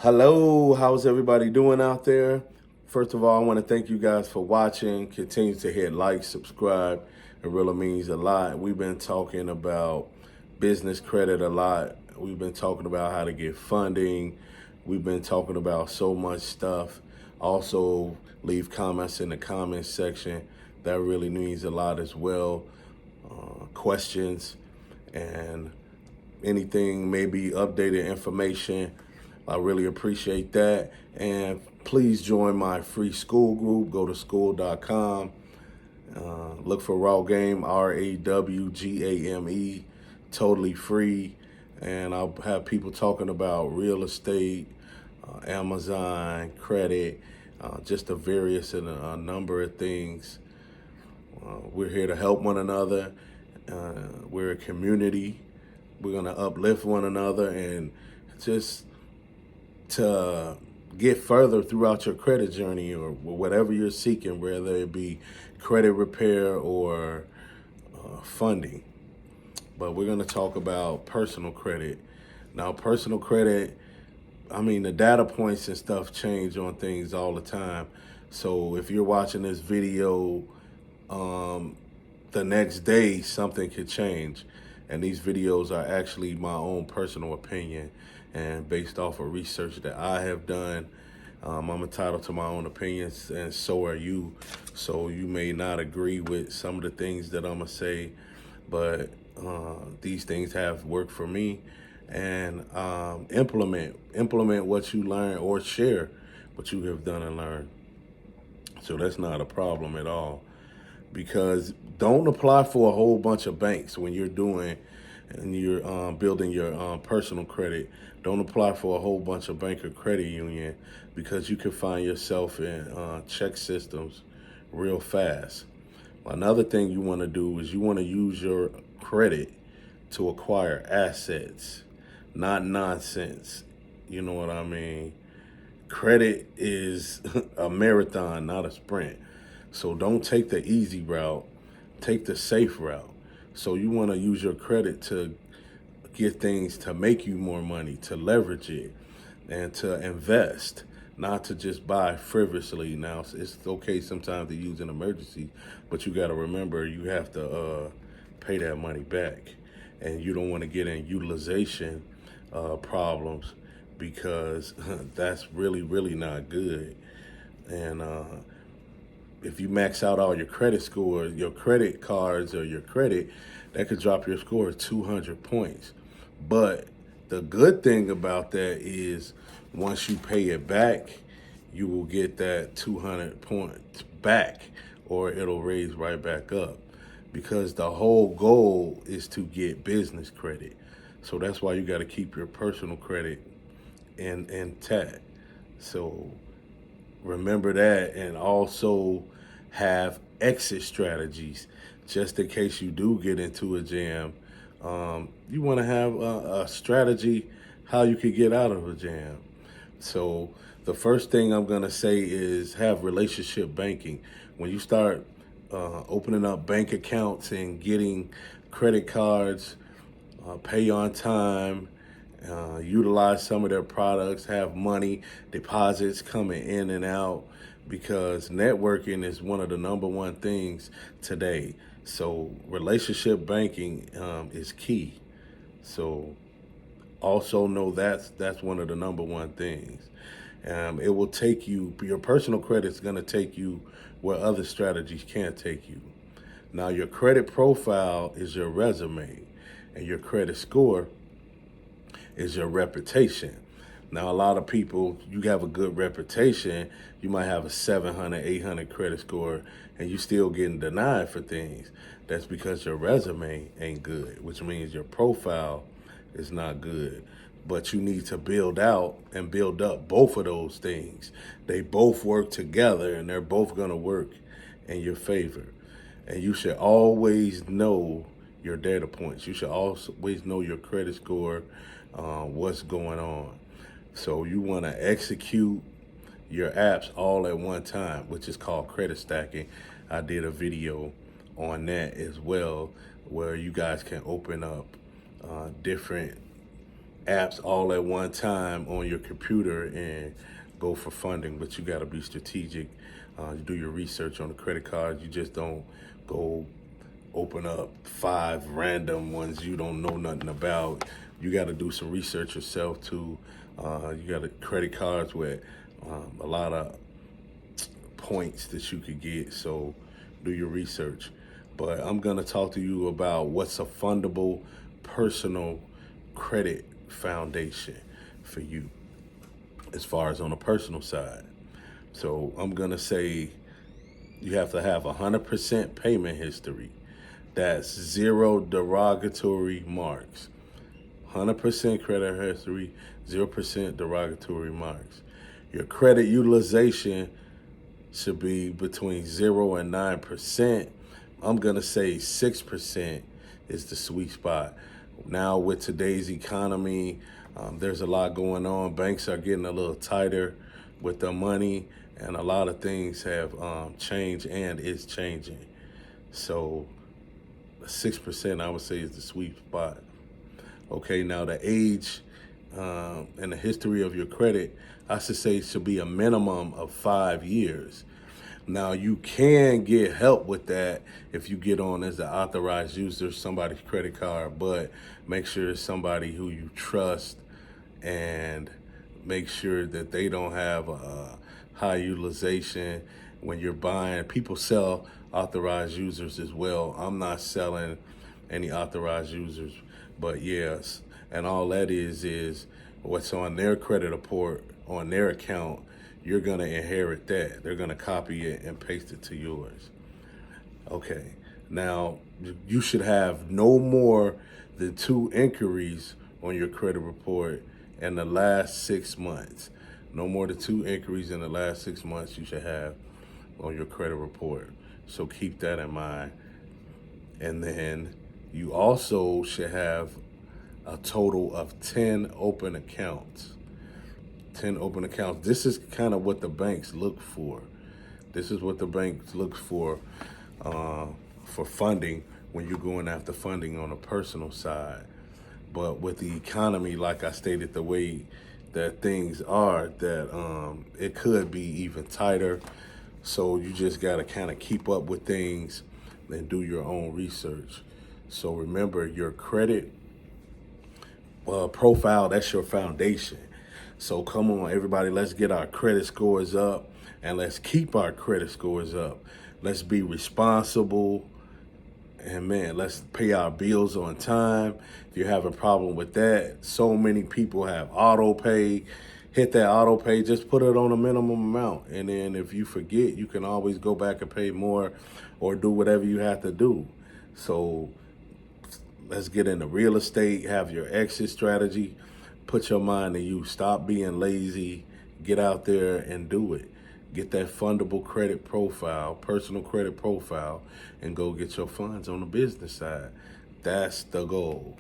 Hello, how's everybody doing out there? First of all, I want to thank you guys for watching. Continue to hit like, subscribe. It really means a lot. We've been talking about business credit a lot. We've been talking about how to get funding. We've been talking about so much stuff. Also, leave comments in the comments section. That really means a lot as well. Questions and anything, maybe updated information. I really appreciate that. And please join my free school group. Go to school.com. Look for Raw Game, RAWGAME, totally free. And I'll have people talking about real estate, Amazon, credit, just a various and a number of things. We're here to help one another. We're a community. We're going to uplift one another and just to get further throughout your credit journey or whatever you're seeking, whether it be credit repair or funding. But we're going to talk about personal credit. Now, personal credit, I mean, the data points and stuff change on things all the time. So if you're watching this video, the next day something could change. And these videos are actually my own personal opinion and based off of research that I have done. I'm entitled to my own opinions, and so are you. So you may not agree with some of the things that I'm gonna say, but these things have worked for me. And implement what you learn or share what you have done and learned. So that's not a problem at all. Because don't apply for a whole bunch of banks when you're doing and you're building your personal credit. Don't apply for a whole bunch of bank or credit union because you can find yourself in check systems real fast. Another thing you want to do is you want to use your credit to acquire assets, not nonsense. You know what I mean? Credit is a marathon, not a sprint. So don't take the easy route, take the safe route. So you want to use your credit to get things to make you more money, to leverage it, and to invest, not to just buy frivolously. Now, it's okay sometimes to use an emergency, but you got to remember you have to pay that money back. And you don't want to get in utilization problems because that's really, really not good. And if you max out all your credit score, your credit cards or your credit, that could drop your score 200 points. But the good thing about that is once you pay it back, you will get that 200 points back or it'll raise right back up because the whole goal is to get business credit. So that's why you got to keep your personal credit intact. So remember that, and also have exit strategies just in case you do get into a jam. You want to have a strategy how you could get out of a jam. So the first thing I'm going to say is have relationship banking. When you start opening up bank accounts and getting credit cards, pay on time, utilize some of their products, have money deposits coming in and out, because networking is one of the number one things today. So relationship banking is key. So also know that's one of the number one things. It will take you, your personal credit is going to take you where other strategies can't take you. Now, your credit profile is your resume, and your credit score is your reputation. Now, a lot of people, you have a good reputation, you might have a 700, 800 credit score, and you still getting denied for things. That's because your resume ain't good, which means your profile is not good. But you need to build out and build up both of those things. They both work together, and they're both going to work in your favor. And you should always know your data points. You should always know your credit score, what's going on. So you want to execute your apps all at one time, which is called credit stacking. I did a video on that as well, where you guys can open up different apps all at one time on your computer and go for funding, but you got to be strategic. You do your research on the credit card. You just don't go open up 5 random ones you don't know nothing about. You got to do some research yourself too. You got credit cards with a lot of points that you could get, so do your research. But I'm gonna talk to you about what's a fundable personal credit foundation for you as far as on the personal side. So I'm gonna say you have to have 100% payment history. That's 0 derogatory marks. 100% credit history, 0% derogatory marks. Your credit utilization should be between 0 and 9%. I'm gonna say 6% is the sweet spot. Now with today's economy, there's a lot going on. Banks are getting a little tighter with their money, and a lot of things have changed and is changing. So 6% I would say is the sweet spot. Okay, now the age and the history of your credit, I should say should be a minimum of 5 years. Now you can get help with that if you get on as an authorized user somebody's credit card, but make sure it's somebody who you trust and make sure that they don't have a high utilization when you're buying. People sell authorized users as well. I'm not selling any authorized users, but yes, and all that is what's on their credit report on their account. You're gonna inherit that. They're gonna copy it and paste it to yours. Okay, now you should have no more than 2 inquiries on your credit report in the last 6 months. No more than 2 inquiries in the last 6 months you should have on your credit report. So keep that in mind. And then you also should have a total of 10 open accounts. 10 open accounts. This is kind of what the banks look for. This is what the banks look for funding when you're going after funding on a personal side. But with the economy, like I stated, the way that things are, that it could be even tighter. So you just got to kind of keep up with things and do your own research. So remember, your credit profile, that's your foundation. So come on, everybody, let's get our credit scores up and let's keep our credit scores up. Let's be responsible. And man, let's pay our bills on time. If you have a problem with that, so many people have auto pay. Hit that auto pay, just put it on a minimum amount. And then if you forget, you can always go back and pay more or do whatever you have to do. So let's get into real estate, have your exit strategy, put your mind to use, stop being lazy, get out there and do it. Get that fundable credit profile, personal credit profile, and go get your funds on the business side. That's the goal.